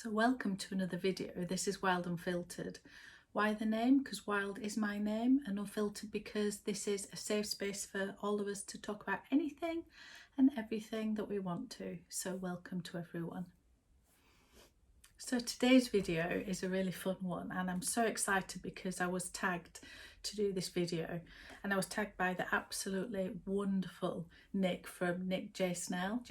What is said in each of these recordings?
So welcome to another video. This is Wild Unfiltered. Why the name? Because Wild is my name, and Unfiltered because this is a safe space for all of us to talk about anything and everything that we want to. So welcome to everyone. So today's video is a really fun one, and I'm so excited because I was tagged to do this video, and I was tagged by the absolutely wonderful Nick from Nick J Snell.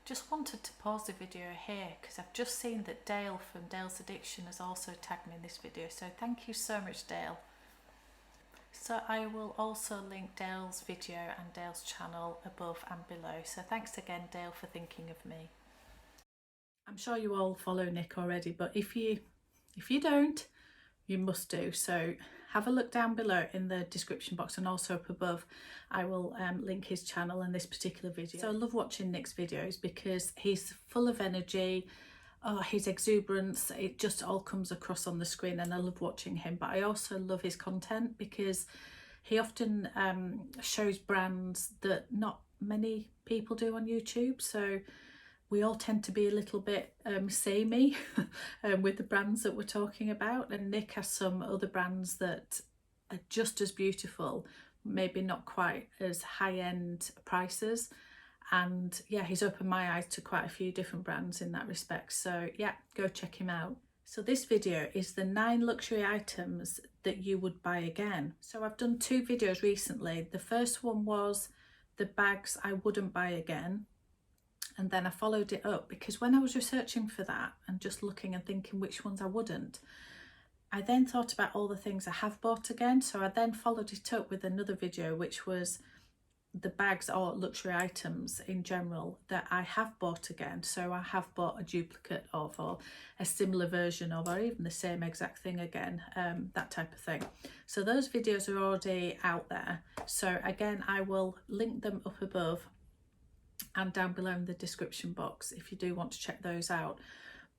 Just wanted to pause the video here because I've just seen that Dale from Dale's Addiction has also tagged me in this video, so thank you so much, Dale. So I will also link Dale's video and Dale's channel above and below, so thanks again, Dale, for thinking of me. I'm sure you all follow Nick already, but if you don't, you must do. So have a look down below in the description box, and also up above I will link his channel and this particular video. So I love watching Nick's videos because he's full of energy, his exuberance, it just all comes across on the screen, and I love watching him. But I also love his content because he often shows brands that not many people do on YouTube, so we all tend to be a little bit samey with the brands that we're talking about, and Nick has some other brands that are just as beautiful, maybe not quite as high-end prices, and yeah, he's opened my eyes to quite a few different brands in that respect. So yeah, go check him out. So this video is the 9 luxury items that you would buy again. So I've done 2 videos recently. The first one was the bags I wouldn't buy again. And then I followed it up because when I was researching for that and just looking and thinking which ones I wouldn't, I then thought about all the things I have bought again. So I then followed it up with another video, which was the bags or luxury items in general that I have bought again. So I have bought a duplicate of, or a similar version of, or even the same exact thing again, that type of thing. So those videos are already out there. So again, I will link them up above and down below in the description box if you do want to check those out.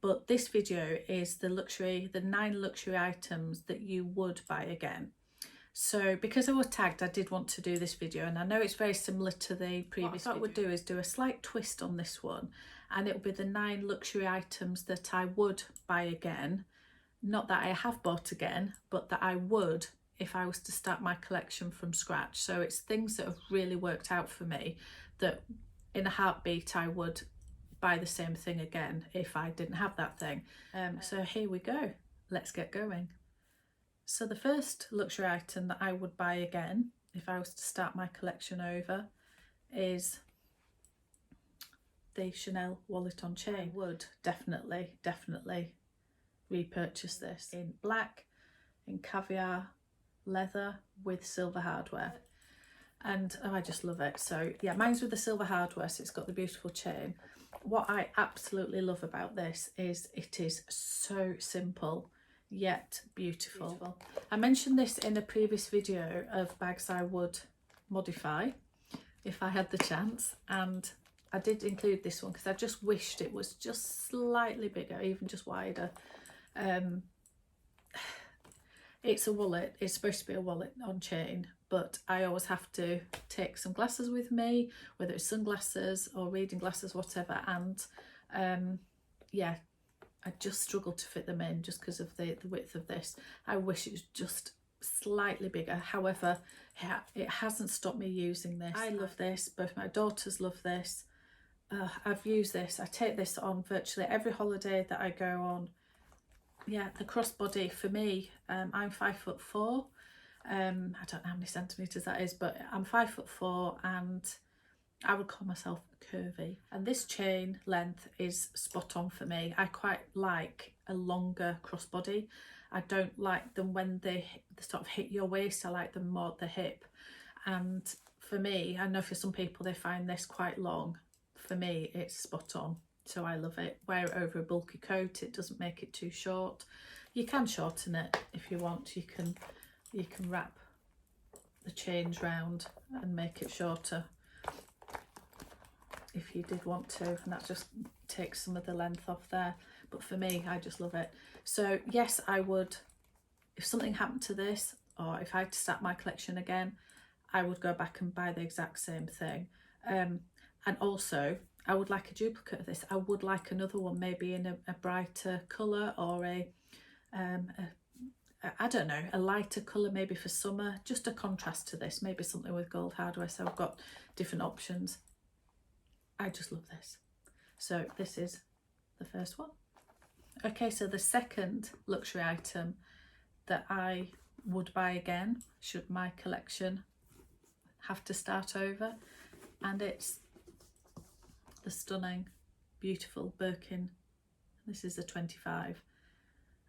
But this video is the 9 luxury items that you would buy again. So because I was tagged, I did want to do this video, and I know it's very similar to the previous. What I thought I would do is do a slight twist on this one, and it'll be the 9 luxury items that I would buy again. Not that I have bought again, but that I would if I was to start my collection from scratch. So it's things that have really worked out for me, that in a heartbeat I would buy the same thing again if I didn't have that thing. So here we go, let's get going. So the first luxury item that I would buy again if I was to start my collection over is the Chanel wallet on chain. I would definitely repurchase this in black, in caviar leather with silver hardware. And I just love it. So yeah, mine's with the silver hardware, so it's got the beautiful chain. What I absolutely love about this is it is so simple yet beautiful. I mentioned this in a previous video of bags I would modify if I had the chance, and I did include this one because I just wished it was just slightly bigger, even just wider. It's a wallet, it's supposed to be a wallet on chain, but I always have to take some glasses with me, whether it's sunglasses or reading glasses, whatever, and yeah, I just struggle to fit them in just because of the width of this. I wish it was just slightly bigger. However, it hasn't stopped me using this. I love this, both my daughters love this. I've used this, I take this on virtually every holiday that I go on. Yeah, the crossbody for me, I'm 5'4". I don't know how many centimetres that is, but I'm 5'4", and I would call myself curvy. And this chain length is spot on for me. I quite like a longer crossbody. I don't like them when they sort of hit your waist. I like them more at the hip. And for me, I know for some people they find this quite long. For me, it's spot on. So I love it. Wear it over a bulky coat, it doesn't make it too short. You can shorten it if you want. You can wrap the chains round and make it shorter if you did want to, and that just takes some of the length off there. But for me, I just love it. So yes, I would, if something happened to this, or if I had to start my collection again, I would go back and buy the exact same thing. And also I would like a duplicate of this. I would like another one, maybe in a brighter colour, or I don't know, a lighter colour maybe for summer, just a contrast to this, maybe something with gold hardware. So I've got different options. I just love this. So this is the first one. Okay, so the second luxury item that I would buy again should my collection have to start over, and it's the stunning, beautiful Birkin. This is a 25,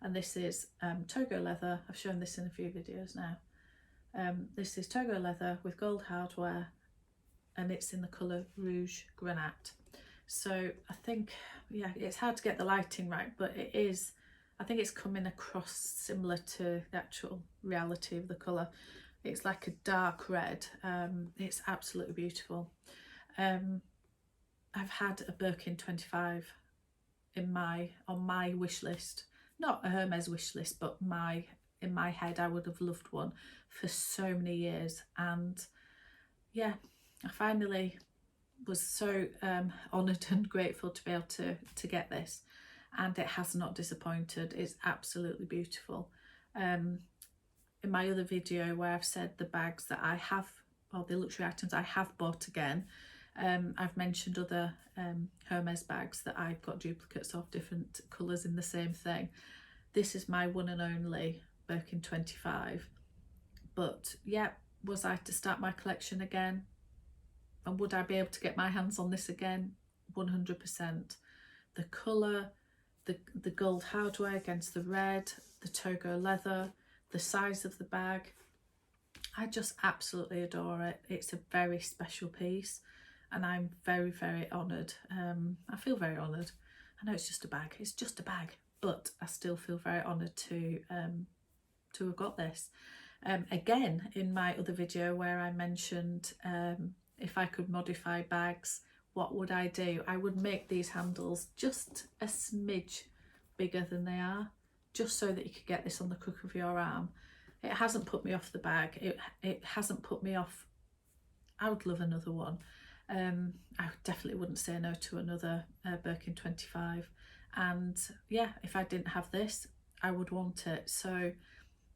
and this is Togo leather. I've shown this in a few videos now. This is Togo leather with gold hardware, and it's in the colour Rouge Granate. So I think, yeah, it's hard to get the lighting right, but it is, I think it's coming across similar to the actual reality of the colour. It's like a dark red. It's absolutely beautiful. I've had a Birkin 25 on my wish list, not a Hermes wish list, but in my head I would have loved one for so many years. And yeah, I finally was so honoured and grateful to be able to get this, and it has not disappointed. It's absolutely beautiful. In my other video where I've said the bags that I have, or the luxury items I have bought again, I've mentioned other Hermes bags that I've got duplicates of, different colours in the same thing. This is my one and only Birkin 25. But yeah, was I to start my collection again, and would I be able to get my hands on this again? 100%. The colour, the gold hardware against the red, the Togo leather, the size of the bag, I just absolutely adore it. It's a very special piece, and I'm very, very honoured. I feel very honoured. I know it's just a bag. It's just a bag, but I still feel very honoured to have got this. Again, in my other video where I mentioned if I could modify bags, what would I do? I would make these handles just a smidge bigger than they are, just so that you could get this on the crook of your arm. It hasn't put me off the bag. It hasn't put me off. I would love another one. I definitely wouldn't say no to another Birkin 25. And yeah, if I didn't have this, I would want it. So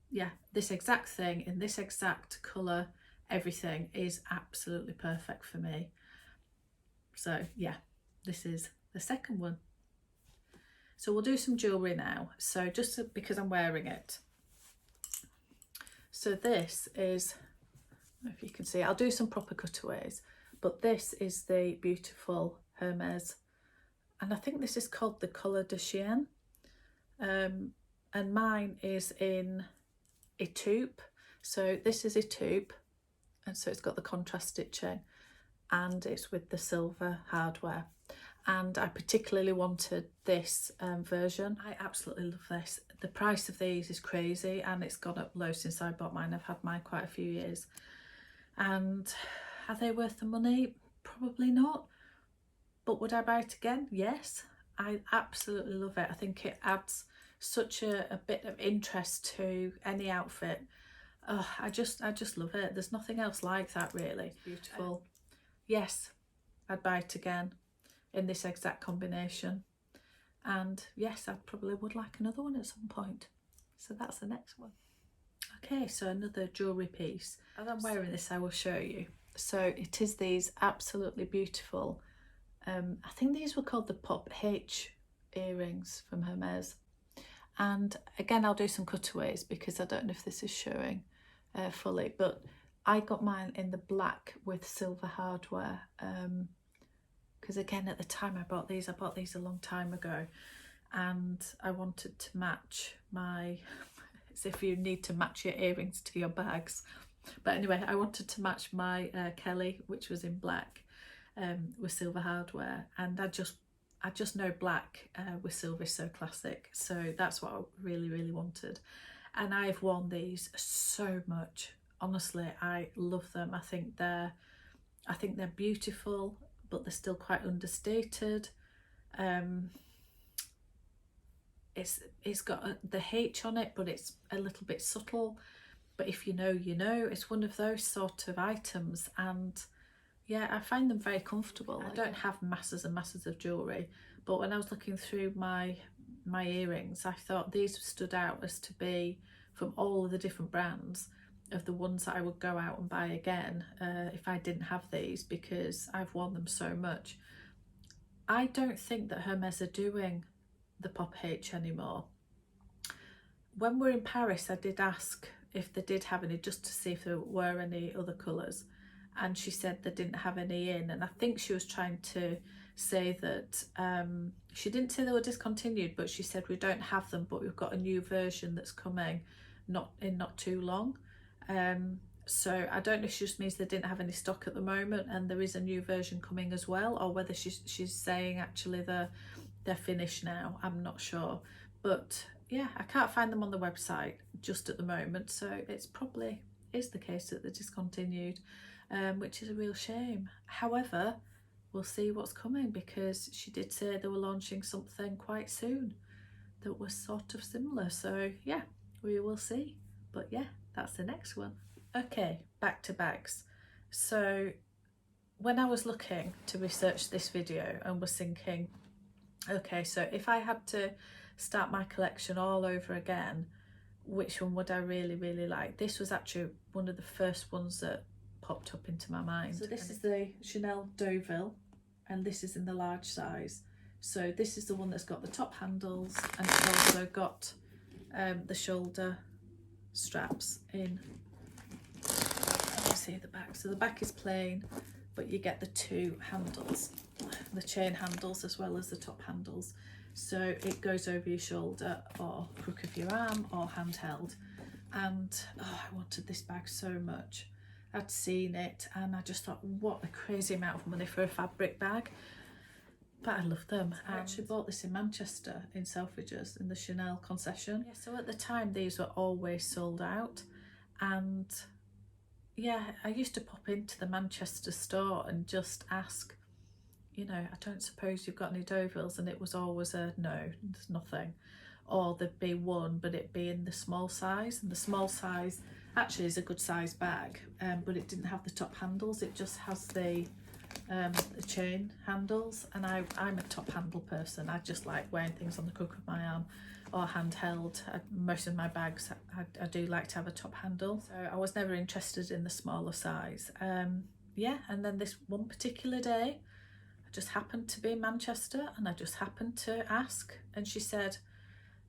yeah, this exact thing in this exact colour, everything is absolutely perfect for me. So yeah, this is the second one. So we'll do some jewellery now. So just because I'm wearing it. So this is, I don't know if you can see, I'll do some proper cutaways, but this is the beautiful Hermes, and I think this is called the Collar de Chien, and mine is in a taupe. So this is a taupe, and so it's got the contrast stitching, and it's with the silver hardware. And I particularly wanted this version. I absolutely love this. The price of these is crazy, and it's gone up low since I bought mine. I've had mine quite a few years. And are they worth the money? Probably not. But would I buy it again? Yes. I absolutely love it. I think it adds such a bit of interest to any outfit. Oh, I just love it. There's nothing else like that, really. It's beautiful. Yes, I'd buy it again in this exact combination. And yes, I probably would like another one at some point. So that's the next one. Okay, so another jewellery piece. As I'm wearing this, I will show you. So it is these absolutely beautiful, I think these were called the Pop H earrings from Hermes. And again, I'll do some cutaways because I don't know if this is showing fully, but I got mine in the black with silver hardware. Because again, at the time I bought these a long time ago, and I wanted to match my, as if you need to match your earrings to your bags. But anyway, I wanted to match my Kelly, which was in black, with silver hardware, and I just know black with silver is so classic, so that's what I really, really wanted. And I've worn these so much. Honestly, I love them. I think they're beautiful, but they're still quite understated. It's got the H on it, but it's a little bit subtle. But if you know, you know. It's one of those sort of items, and yeah, I find them very comfortable. I don't have masses and masses of jewellery, but when I was looking through my earrings, I thought these stood out as to be, from all of the different brands, of the ones that I would go out and buy again if I didn't have these, because I've worn them so much. I don't think that Hermes are doing the Pop H anymore. When we're in Paris, I did ask if they did have any, just to see if there were any other colours, and she said they didn't have any in, and I think she was trying to say that she didn't say they were discontinued, but she said we don't have them, but we've got a new version that's coming not too long. So I don't know if she just means they didn't have any stock at the moment and there is a new version coming as well, or whether she's saying actually they're finished now. I'm not sure, but yeah, I can't find them on the website just at the moment, so it's probably is the case that they're discontinued, which is a real shame. However, we'll see what's coming, because she did say they were launching something quite soon that was sort of similar, so yeah, we will see. But yeah, that's the next one. Okay, back to bags. So when I was looking to research this video and was thinking, okay, so if I had to start my collection all over again, which one would I really like? This was actually one of the first ones that popped up into my mind. So this is the Chanel Deauville, and this is in the large size. So this is the one that's got the top handles, and it's also got the shoulder straps in. You see the back, so the back is plain, but you get the two handles, the chain handles as well as the top handles, so it goes over your shoulder or crook of your arm or handheld. And oh, I wanted this bag so much. I'd seen it and I just thought, what a crazy amount of money for a fabric bag, but I love them. I actually bought this in Manchester in Selfridges in the Chanel concession. Yeah, so at the time these were always sold out, and yeah, I used to pop into the Manchester store and just ask, you know, I don't suppose you've got any Deauvilles, and it was always a no, there's nothing. Or there'd be one, but it'd be in the small size, and the small size actually is a good size bag, but it didn't have the top handles, it just has the chain handles, and I'm a top handle person. I just like wearing things on the crook of my arm or handheld. Most of my bags I do like to have a top handle, so I was never interested in the smaller size. Yeah, and then this one particular day I just happened to be in Manchester and I just happened to ask, and she said,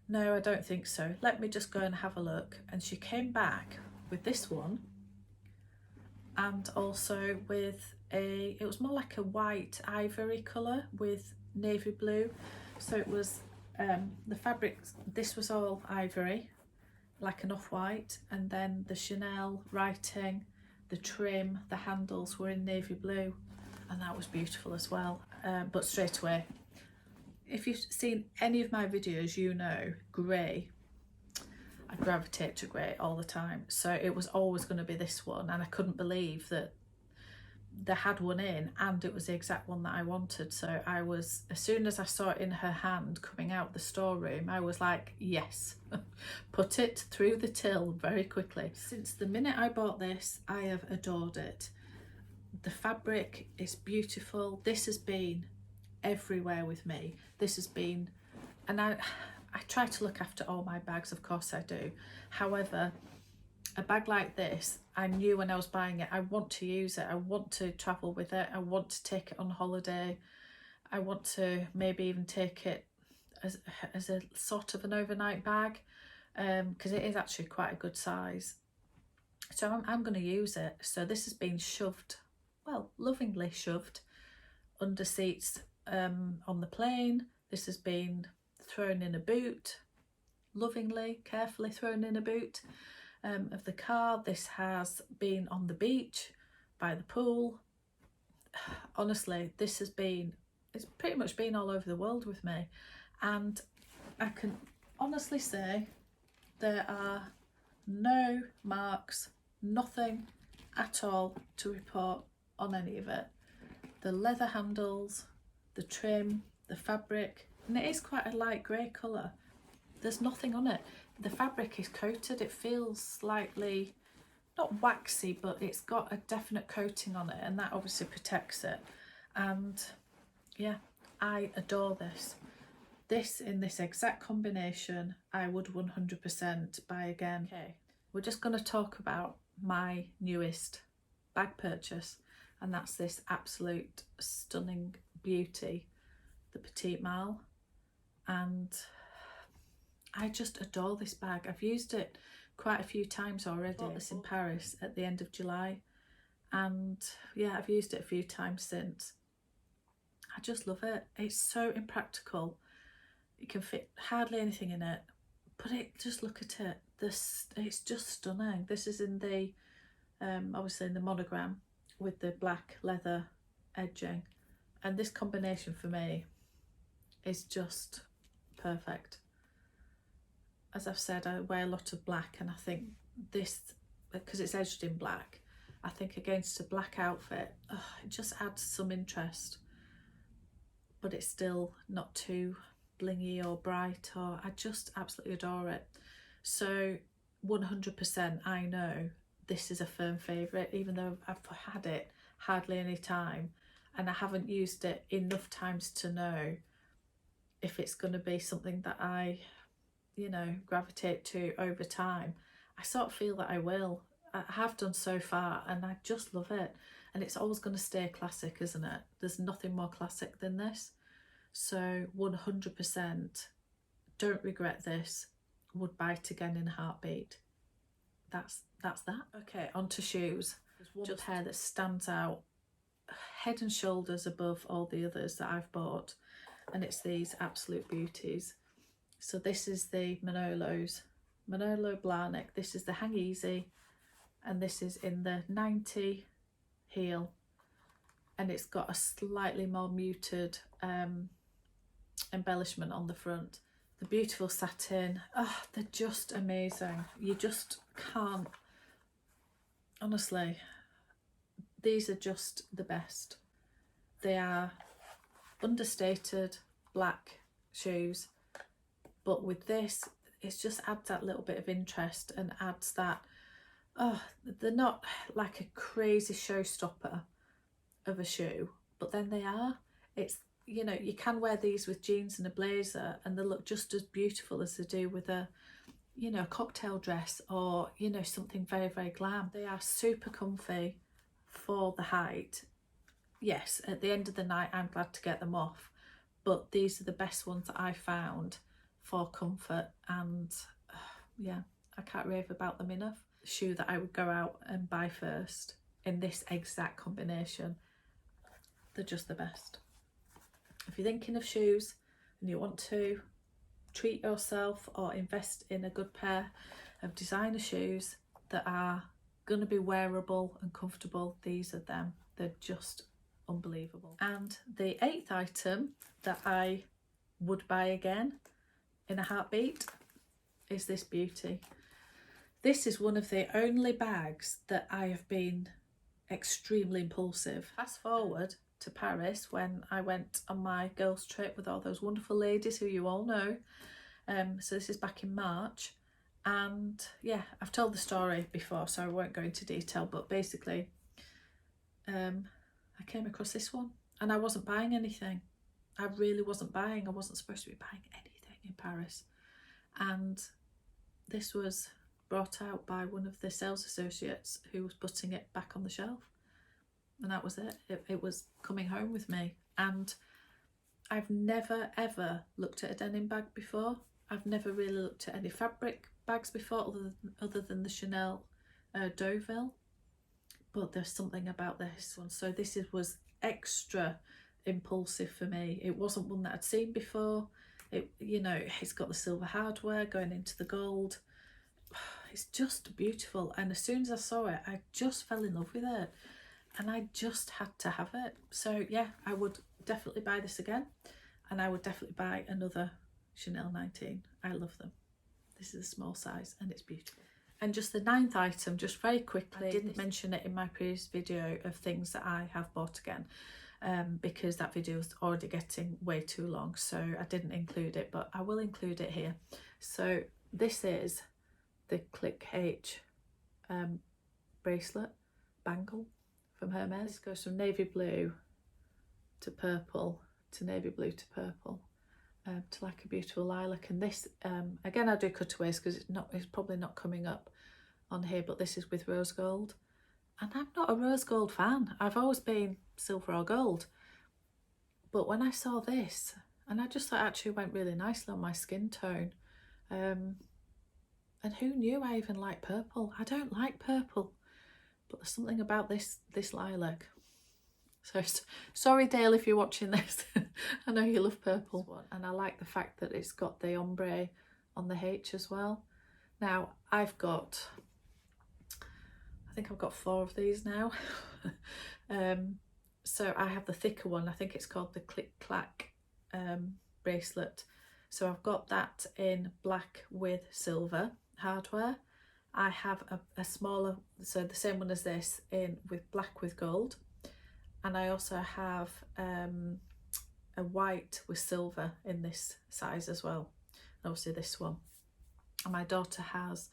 no, I don't think so, let me just go and have a look. And she came back with this one, and also with it was more like a white ivory colour with navy blue. So it was the fabric, this was all ivory, like an off-white, and then the Chanel writing, the trim, the handles were in navy blue, and that was beautiful as well. But straight away, if you've seen any of my videos, you know grey, I gravitate to grey all the time, so it was always going to be this one, and I couldn't believe that they had one in and it was the exact one that I wanted. So I was, as soon as I saw it in her hand coming out the storeroom, I was like, yes, put it through the till very quickly. Since the minute I bought this, I have adored it. The fabric is beautiful. This has been everywhere with me. This has been, and I try to look after all my bags, of course I do. However, a bag like this, I knew when I was buying it, I want to use it, I want to travel with it, I want to take it on holiday, I want to maybe even take it as a sort of an overnight bag, because it is actually quite a good size. So I'm going to use it. So this has been shoved, well, lovingly shoved under seats on the plane. This has been thrown in a boot, lovingly, carefully thrown in a boot of the car. This has been on the beach, by the pool. Honestly, this has been, it's pretty much been all over the world with me, and I can honestly say there are no marks, nothing at all to report on any of it. The leather handles, the trim, the fabric, and it is quite a light grey colour. There's nothing on it. The fabric is coated, it feels slightly, not waxy, but it's got a definite coating on it, and that obviously protects it. And yeah, I adore this. This in this exact combination, I would 100% buy again. Okay, we're just going to talk about my newest bag purchase, and that's this absolute stunning beauty, the Petite Mal. And I just adore this bag. I've used it quite a few times already. I bought this in Paris at the end of July, and yeah, I've used it a few times since. I just love it. It's so impractical. You can fit hardly anything in it, but just look at it. It's just stunning. This is in the obviously in the monogram with the black leather edging, and this combination for me is just perfect. As I've said, I wear a lot of black, and I think this, because it's edged in black, I think against a black outfit, it just adds some interest, but it's still not too blingy or bright, or I just absolutely adore it. So 100% I know this is a firm favourite, even though I've had it hardly any time, and I haven't used it enough times to know if it's going to be something that I, you know, gravitate to over time. I sort of feel that I will. I have done so far, and I just love it. And it's always going to stay classic, isn't it? There's nothing more classic than this. So 100% don't regret this. Would buy it again in a heartbeat. That's that. Okay, on to shoes. There's one pair that stands out head and shoulders above all the others that I've bought, and it's these absolute beauties. So this is the Manolo Blahnik. This is the Hang Easy, and this is in the 90 heel, and it's got a slightly more muted embellishment on the front. The beautiful satin, they're just amazing. You just can't, honestly, these are just the best. They are understated black shoes, but with this, it just adds that little bit of interest and adds that, they're not like a crazy showstopper of a shoe, but then they are. It's, you know, you can wear these with jeans and a blazer and they look just as beautiful as they do with a, you know, cocktail dress or, you know, something very, very glam. They are super comfy for the height. Yes, at the end of the night, I'm glad to get them off, but these are the best ones that I found for comfort, and yeah, I can't rave about them enough. The shoe that I would go out and buy first in this exact combination, they're just the best. If you're thinking of shoes and you want to treat yourself or invest in a good pair of designer shoes that are going to be wearable and comfortable, these are them. They're just unbelievable. And the 8th item that I would buy again in a heartbeat is this beauty. This is one of the only bags that I have been extremely impulsive. Fast forward to Paris when I went on my girls trip with all those wonderful ladies who you all know. So this is back in March, and yeah, I've told the story before, so I won't go into detail, but basically I came across this one and I wasn't buying anything. I really wasn't buying. I wasn't supposed to be buying anything in Paris, and this was brought out by one of the sales associates who was putting it back on the shelf, and that was it. It was coming home with me. And I've never ever looked at a denim bag before. I've never really looked at any fabric bags before other than the Chanel Deauville, but there's something about this one. So this was extra impulsive for me. It wasn't one that I'd seen before. You know, it's got the silver hardware going into the gold. It's just beautiful, and as soon as I saw it, I just fell in love with it, and I just had to have it. So yeah, I would definitely buy this again, and I would definitely buy another Chanel 19. I love them. This is a small size and it's beautiful. And just the 9th item, just very quickly, I didn't mention it in my previous video of things that I have bought again, because that video is already getting way too long, so I didn't include it, but I will include it here. So this is the Click H bracelet, bangle from Hermes. This goes from navy blue to purple to navy blue to purple to like a beautiful lilac. And this, again, I do cutaways because it's probably not coming up on here, but this is with rose gold. And I'm not a rose gold fan. I've always been silver or gold. But when I saw this, and I just thought actually went really nicely on my skin tone. And who knew I even like purple? I don't like purple, but there's something about this lilac. So sorry Dale if you're watching this. I know you love purple. And I like the fact that it's got the ombre on the H as well. Now I think I've got 4 of these now. So I have the thicker one. I think it's called the Click Clack bracelet. So I've got that in black with silver hardware. I have a smaller, so the same one as this, in with black with gold. And I also have a white with silver in this size as well. And obviously this one. And my daughter has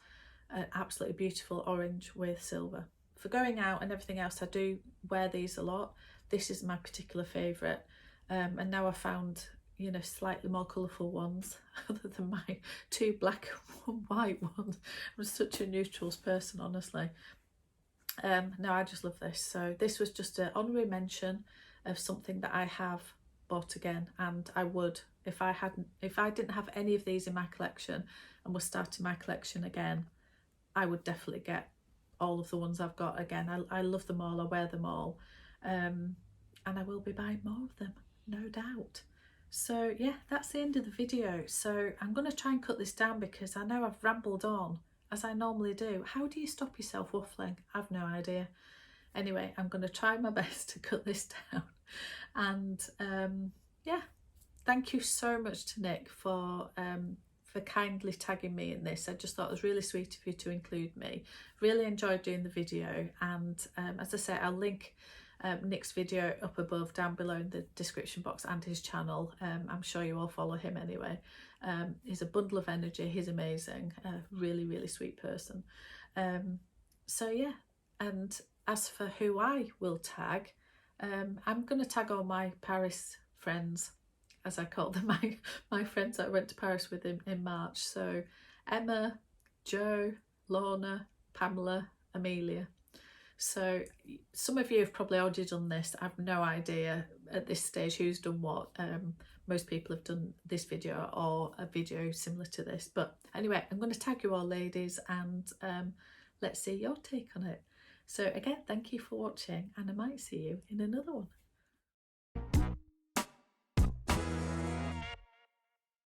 an absolutely beautiful orange with silver. For going out and everything else, I do wear these a lot. This is my particular favourite. And now I've found, you know, slightly more colourful ones other than my 2 black and white ones. I'm such a neutrals person, honestly. No, I just love this. So this was just an honorary mention of something that I have bought again, and I would, if I didn't have any of these in my collection and was starting my collection again, I would definitely get all of the ones I've got again. I love them all, I wear them all, and I will be buying more of them, no doubt. So yeah, that's the end of the video. So I'm going to try and cut this down because I know I've rambled on as I normally do. How do you stop yourself waffling? I've no idea. Anyway, I'm going to try my best to cut this down. And yeah, thank you so much to Nick for kindly tagging me in this. I just thought it was really sweet of you to include me. Really enjoyed doing the video, and as I say, I'll link Nick's video up above down below in the description box, and his channel. I'm sure you all follow him anyway. He's a bundle of energy. He's amazing. Really sweet person. So yeah, and as for who I will tag, I'm going to tag all my Paris friends, as I call them, my friends that I went to Paris with in March. So Emma, Jo, Lorna, Pamela, Amelia. So some of you have probably already done this. I've no idea at this stage who's done what. Most people have done this video or a video similar to this. But anyway, I'm going to tag you all, ladies, and let's see your take on it. So again, thank you for watching, and I might see you in another one.